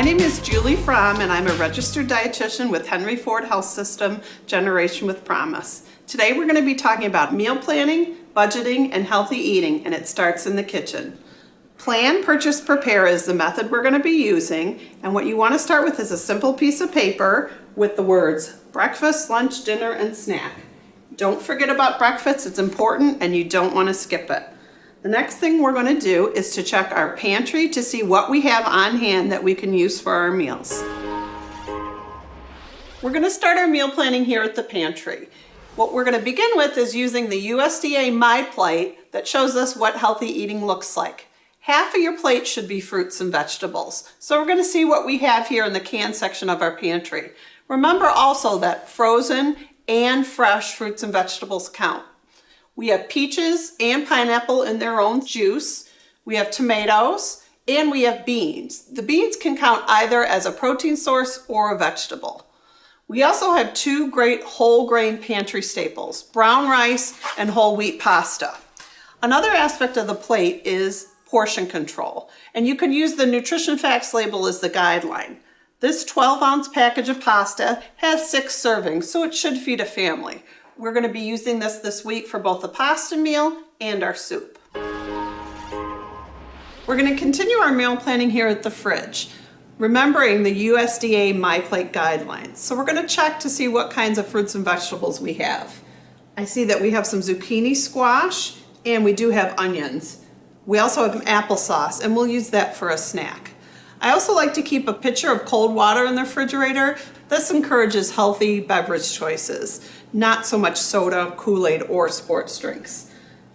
name is Julie Fromm, and I'm a registered dietitian with Henry Ford Health System, Generation with Promise. Today we're going to be talking about meal planning, budgeting, and healthy eating, and it starts in the kitchen. Plan, purchase, prepare is the method we're going to be using, and what you want to start with is a simple piece of paper with the words breakfast, lunch, dinner, and snack. Don't forget about breakfast, it's important and you don't want to skip it. The next thing we're going to do is to check our pantry to see what we have on hand that we can use for our meals. We're going to start our meal planning here at the pantry. What we're going to begin with is using the USDA My Plate that shows us what healthy eating looks like. Half of your plate should be fruits and vegetables. So we're going to see what we have here in the can section of our pantry. Remember also that frozen and fresh fruits and vegetables count. We have peaches and pineapple in their own juice. We have tomatoes and we have beans. The beans can count either as a protein source or a vegetable. We also have two great whole grain pantry staples, brown rice and whole wheat pasta. Another aspect of the plate is portion control, and you can use the nutrition facts label as the guideline. This 12-ounce package of pasta has 6 servings, so it should feed a family. We're going to be using this week for both the pasta meal and our soup. We're going to continue our meal planning here at the fridge, remembering the USDA My Plate guidelines. So we're going to check to see what kinds of fruits and vegetables we have. I see that we have some zucchini squash and we do have onions. We also have applesauce and we'll use that for a snack. I also like to keep a pitcher of cold water in the refrigerator. This encourages healthy beverage choices, not so much soda, Kool-Aid, or sports drinks.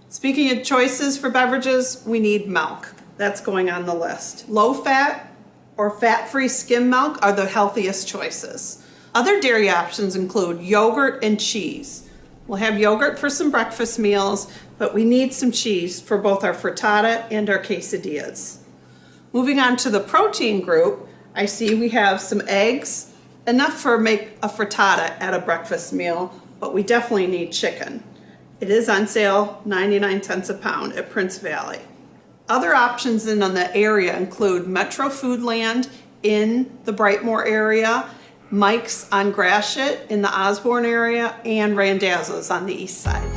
Speaking of choices for beverages, we need milk. That's going on the list. Low fat or fat-free skim milk are the healthiest choices. Other dairy options include yogurt and cheese. We'll have yogurt for some breakfast meals, but we need some cheese for both our frittata and our quesadillas. Moving on to the protein group, I see we have some eggs, enough for make a frittata at a breakfast meal, but we definitely need chicken. It is on sale, 99 cents a pound at Prince Valley. Other options in the area include Metro Foodland in the Brightmoor area, Mike's on Gratiot in the Osborne area, and Randazzo's on the east side.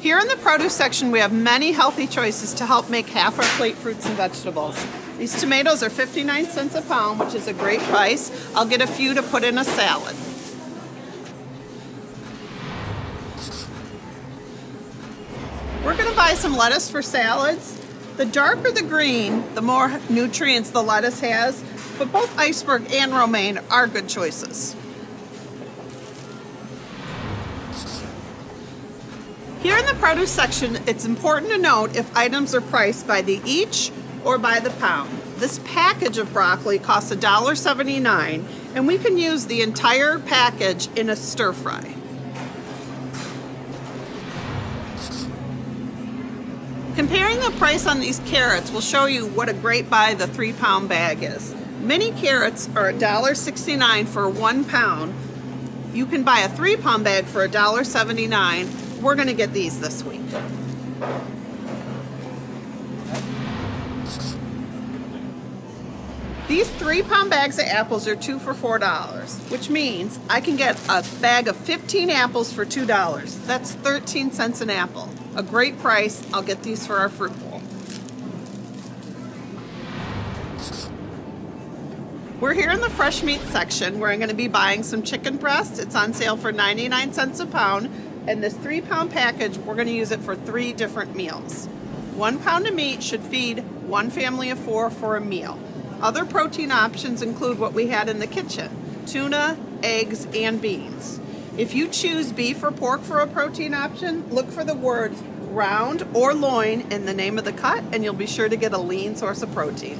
Here in the produce section, we have many healthy choices to help make half our plate fruits and vegetables. These tomatoes are 59 cents a pound, which is a great price. I'll get a few to put in a salad. We're going to buy some lettuce for salads. The darker the green, the more nutrients the lettuce has, but both iceberg and romaine are good choices. Here in the produce section, it's important to note if items are priced by the each or by the pound. This package of broccoli costs $1.79, and we can use the entire package in a stir fry. Comparing the price on these carrots will show you what a great buy the 3-pound bag is. Mini carrots are $1.69 for 1 pound. You can buy a 3-pound bag for $1.79. We're going to get these this week. These 3-pound bags of apples are 2 for $4, which means I can get a bag of 15 apples for $2. That's 13 cents an apple. A great price. I'll get these for our fruit bowl. We're here in the fresh meat section where I'm going to be buying some chicken breast. It's on sale for 99 cents a pound. And this 3-pound package, we're going to use it for 3 different meals. 1 pound of meat should feed 1 family of 4 for a meal. Other protein options include what we had in the kitchen: tuna, eggs, and beans. If you choose beef or pork for a protein option, look for the words round or loin in the name of the cut, and you'll be sure to get a lean source of protein.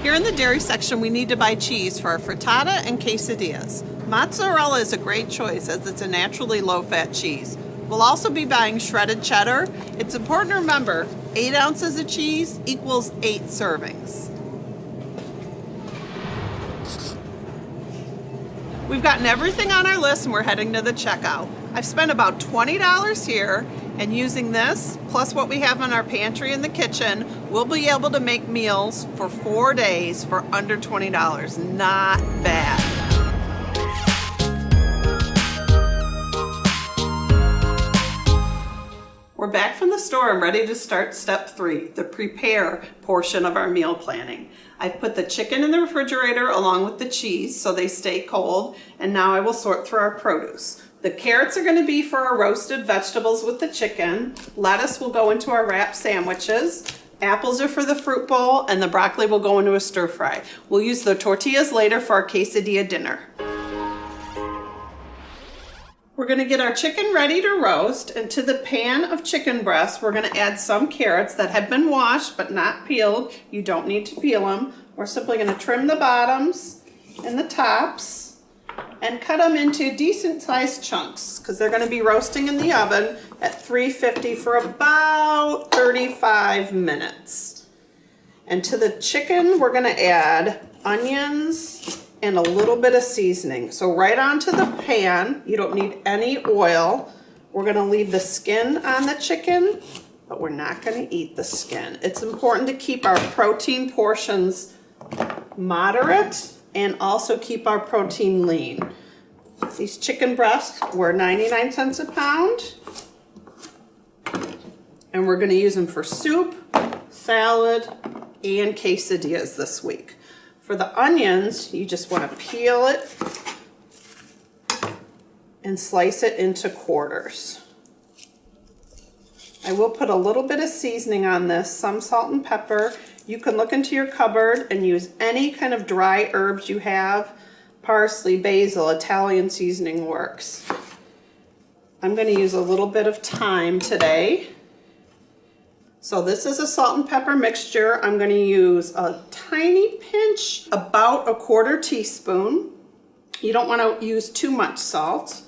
Here in the dairy section, we need to buy cheese for our frittata and quesadillas. Mozzarella is a great choice as it's a naturally low-fat cheese. We'll also be buying shredded cheddar. It's important to remember 8 ounces of cheese equals 8 servings. We've gotten everything on our list and we're heading to the checkout. I've spent about $20 here, and using this, plus what we have in our pantry in the kitchen, we'll be able to make meals for 4 days for under $20. Not bad. We're back from the store and ready to start step 3, the prepare portion of our meal planning. I've put the chicken in the refrigerator along with the cheese so they stay cold, and now I will sort through our produce. The carrots are going to be for our roasted vegetables with the chicken. Lettuce will go into our wrap sandwiches. Apples are for the fruit bowl, and the broccoli will go into a stir fry. We'll use the tortillas later for our quesadilla dinner. We're going to get our chicken ready to roast, and to the pan of chicken breast, we're going to add some carrots that have been washed but not peeled. You don't need to peel them. We're simply going to trim the bottoms and the tops and cut them into decent sized chunks because they're going to be roasting in the oven at 350 for about 35 minutes. And to the chicken, we're going to add onions and a little bit of seasoning. So right onto the pan, you don't need any oil. We're gonna leave the skin on the chicken, but we're not gonna eat the skin. It's important to keep our protein portions moderate and also keep our protein lean. These chicken breasts were 99 cents a pound. And we're gonna use them for soup, salad, and quesadillas this week. For the onions, you just want to peel it and slice it into quarters. I will put a little bit of seasoning on this, some salt and pepper. You can look into your cupboard and use any kind of dry herbs you have. Parsley, basil, Italian seasoning works. I'm going to use a little bit of thyme today. So this is a salt and pepper mixture. I'm going to use a tiny pinch, about a 1/4 teaspoon. You don't want to use too much salt.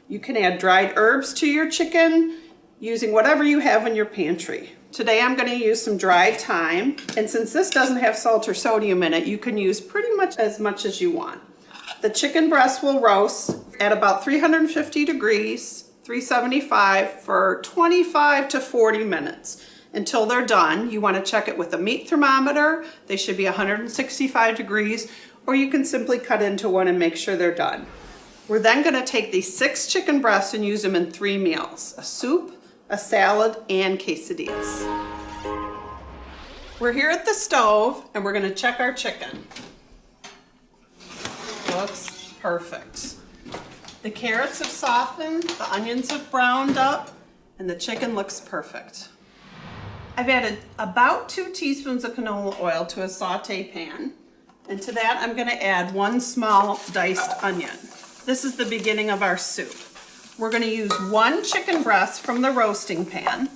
You can add dried herbs to your chicken using whatever you have in your pantry. Today I'm going to use some dried thyme, and since this doesn't have salt or sodium in it, you can use pretty much as you want. The chicken breast will roast at about 350 degrees, 375 for 25 to 40 minutes. Until they're done. You want to check it with a meat thermometer. They should be 165 degrees, or you can simply cut into one and make sure they're done. We're then going to take these 6 chicken breasts and use them in 3 meals: a soup, a salad, and quesadillas. We're here at the stove and we're going to check our chicken. Looks perfect. The carrots have softened, the onions have browned up, and the chicken looks perfect. I've added about 2 teaspoons of canola oil to a saute pan. And to that, I'm gonna add 1 small diced onion. This is the beginning of our soup. We're gonna use 1 chicken breast from the roasting pan.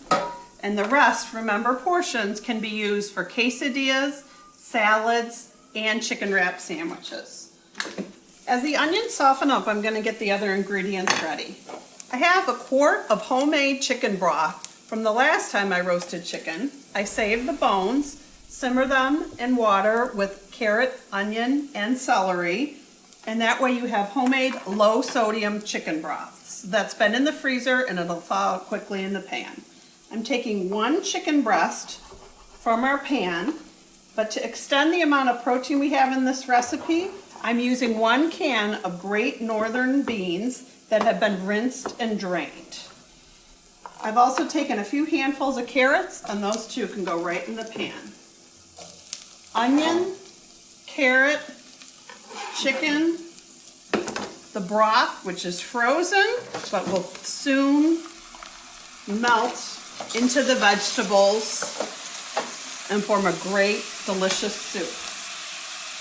And the rest, remember, portions can be used for quesadillas, salads, and chicken wrap sandwiches. As the onions soften up, I'm gonna get the other ingredients ready. I have a quart of homemade chicken broth. From the last time I roasted chicken. I saved the bones, simmer them in water with carrot, onion, and celery, and that way you have homemade low sodium chicken broth. So that's been in the freezer and it'll thaw out quickly in the pan. I'm taking 1 chicken breast from our pan, but to extend the amount of protein we have in this recipe, I'm using 1 can of Great Northern beans that have been rinsed and drained. I've also taken a few handfuls of carrots, and those too can go right in the pan. Onion, carrot, chicken, the broth, which is frozen, but will soon melt into the vegetables and form a great, delicious soup.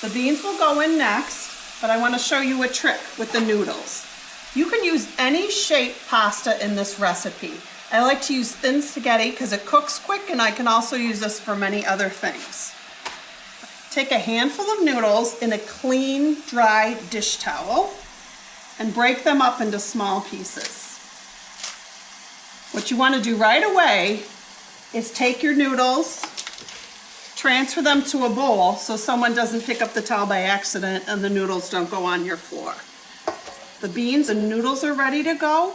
The beans will go in next, but I want to show you a trick with the noodles. You can use any shaped pasta in this recipe. I like to use thin spaghetti because it cooks quick, and I can also use this for many other things. Take a handful of noodles in a clean, dry dish towel and break them up into small pieces. What you want to do right away is take your noodles, transfer them to a bowl so someone doesn't pick up the towel by accident and the noodles don't go on your floor. The beans and noodles are ready to go.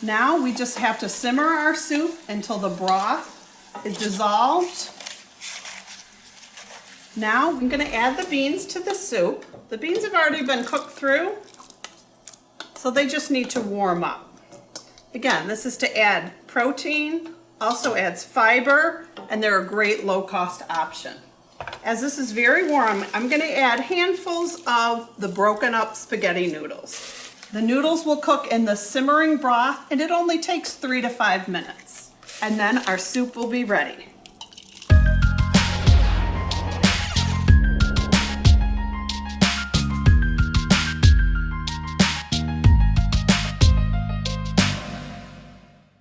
Now we just have to simmer our soup until the broth is dissolved. Now I'm going to add the beans to the soup. The beans have already been cooked through, so they just need to warm up. Again, this is to add protein, also adds fiber, and they're a great low-cost option. As this is very warm, I'm going to add handfuls of the broken up spaghetti noodles. The noodles will cook in the simmering broth, and it only takes 3 to 5 minutes. And then our soup will be ready.